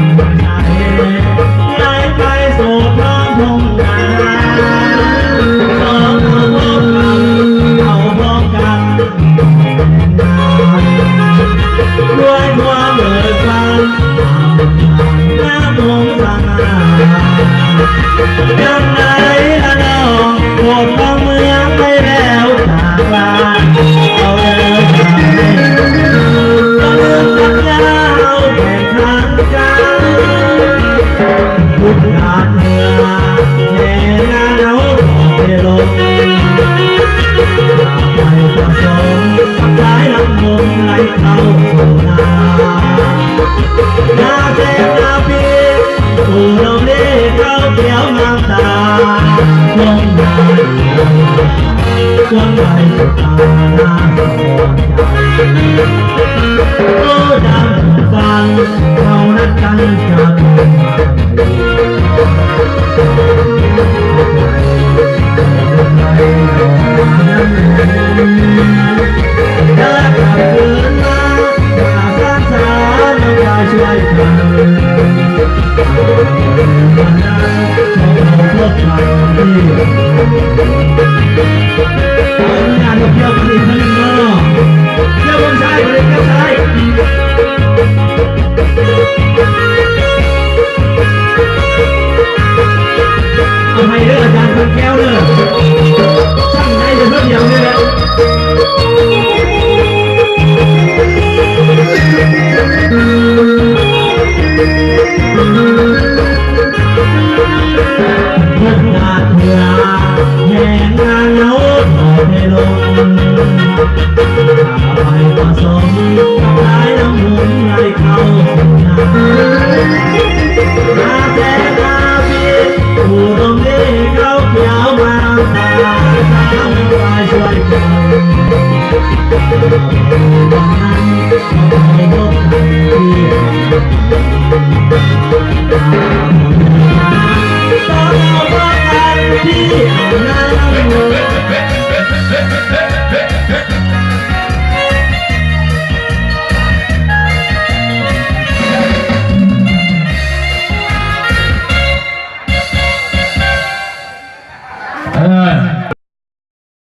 ำใจย้ายไปสู่ท้องทุ่งนาสองเอาพบกันเอาพบกันด้วยความเบิกบานน้ำลงสง่ายังไงละน้องโปรดฟังเมืองไปแล้วจากลาเอาเดินทางก็เรื่องสัญญาเอาแข่งขันกันทุกงานเมื่อแห่งานเอาไปลงไปผสมกับสายลำวงไหลเข้าสู่นาเจ็บนาพีสู่ลมนี้เข้าเกี่ยวน้ำตาลงมาช่วงใดสุดตาหน้าสองใจโอ้ดังฟังเขานัดกันจะเป็นจะกลับคืนมาสร้างสรรค์น้ำตาช่วยกันวันนั้นพบกันที่งานเที่ยวกันอีกครั้งหนึ่งเนาะเที่ยวบนชายบริเวณชายเอาให้เด้ออาจารย์คนแก้วเด้อช่างให้จะเพิ่มอย่างนี้แหละพบงานเพื่อแห่งงานเนาขอให้ลงไปผสมกับสายน้ำมุนไหลเข้าสู่นาแจ้งนาพีผู้ตรงนี้เขาเขียวมาตาสาวน้ำลายช่วยกันวันนั้นเขาไปพบกันที่ต้องเอาพบกันที่น้ำ